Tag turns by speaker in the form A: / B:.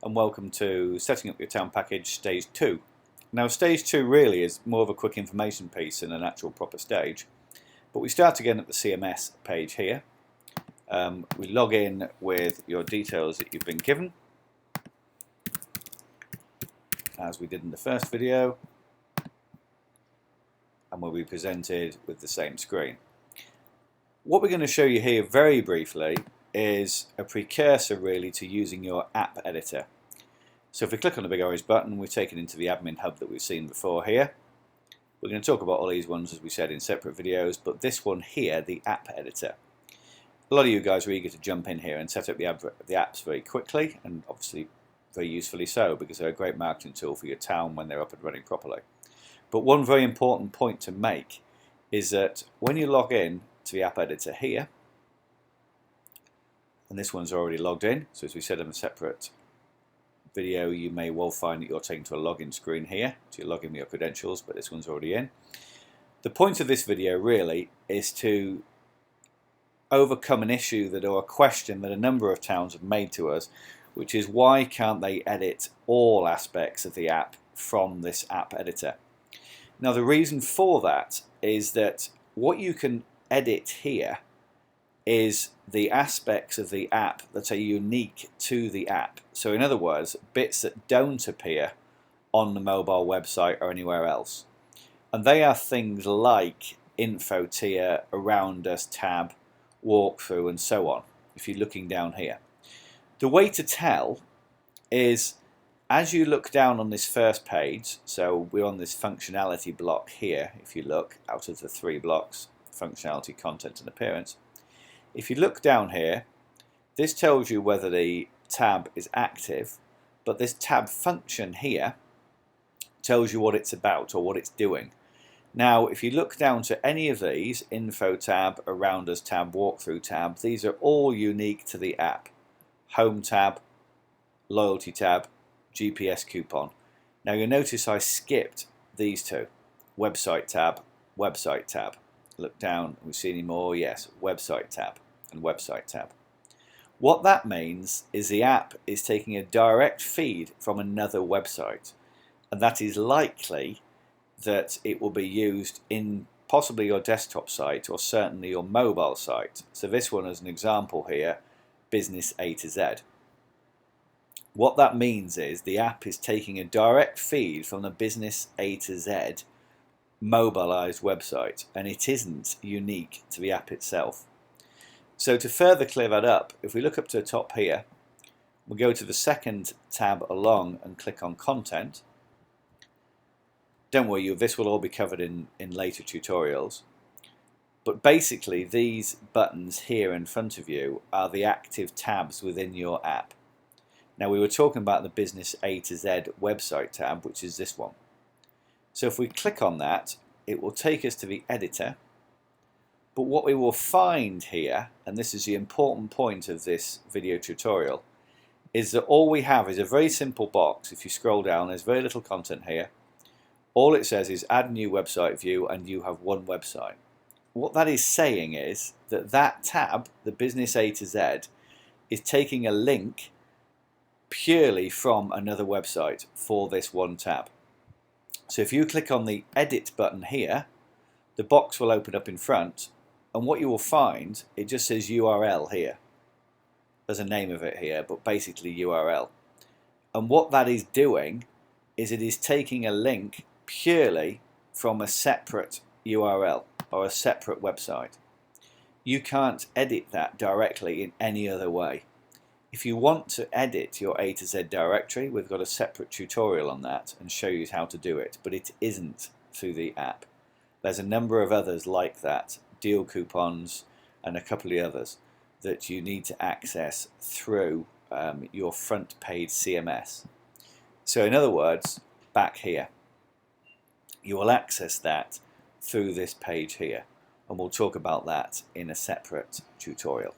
A: and welcome to Setting Up Your Town Package Stage 2. Now Stage 2 really is more of a quick information piece than an actual proper stage, but we start again at the CMS page here. We log in with your details that you've been given, as we did in the first video, and we'll be presented with the same screen. What we're going to show you here very briefly is a precursor really to using your app editor. So if we click on the big orange button, we're taken into the admin hub that we've seen before here. We're going to talk about all these ones as we said in separate videos, but this one here, the app editor. A lot of you guys are eager to jump in here and set up the apps very quickly, and obviously very usefully so, because they're a great marketing tool for your town when they're up and running properly. But one very important point to make is that when you log in to the app editor here, and this one's already logged in, so as we said in a separate video, you may well find that you're taken to a login screen here, so you log in with your credentials, but this one's already in. The point of this video really is to overcome an issue or a question that a number of towns have made to us, which is why can't they edit all aspects of the app from this app editor? Now the reason for that is that what you can edit here is the aspects of the app that are unique to the app. So in other words, bits that don't appear on the mobile website or anywhere else. And they are things like info tier, around us tab, walkthrough and so on, if you're looking down here. The way to tell is as you look down on this first page, so we're on this functionality block here, if you look out of the 3 blocks, functionality, content and appearance. If you look down here, this tells you whether the tab is active, but this tab function here tells you what it's about or what it's doing. Now if you look down to any of these, info tab, around us tab, walkthrough tab, these are all unique to the app. Home tab, loyalty tab, GPS coupon. Now you'll notice I skipped these two, website tab, website tab. Look down, we see any more? Yes, website tab and website tab. What that means is the app is taking a direct feed from another website, and that is likely that it will be used in possibly your desktop site or certainly your mobile site. So this one as an example here, business A to Z. What that means is the app is taking a direct feed from the business A to Z mobilized website, and it isn't unique to the app itself. So to further clear that up, if we look up to the top here, we'll go to the second tab along and click on content. Don't worry, this will all be covered in later tutorials, but basically these buttons here in front of you are the active tabs within your app. Now we were talking about the business A to Z website tab, which is this one. So if we click on that, it will take us to the editor, but what we will find here, and this is the important point of this video tutorial, is that all we have is a very simple box. If you scroll down, there's very little content here. All it says is add new website view and you have one website. What that is saying is that that tab, the business A to Z, is taking a link purely from another website for this one tab. So if you click on the edit button here, the box will open up in front, and what you will find, it just says URL here. There's a name of it here, but basically URL. And what that is doing is it is taking a link purely from a separate URL or a separate website. You can't edit that directly in any other way. If you want to edit your A to Z directory, we've got a separate tutorial on that and show you how to do it, but it isn't through the app. There's a number of others like that, deal coupons and a couple of others that you need to access through your front page CMS. So in other words, back here, you will access that through this page here, and we'll talk about that in a separate tutorial.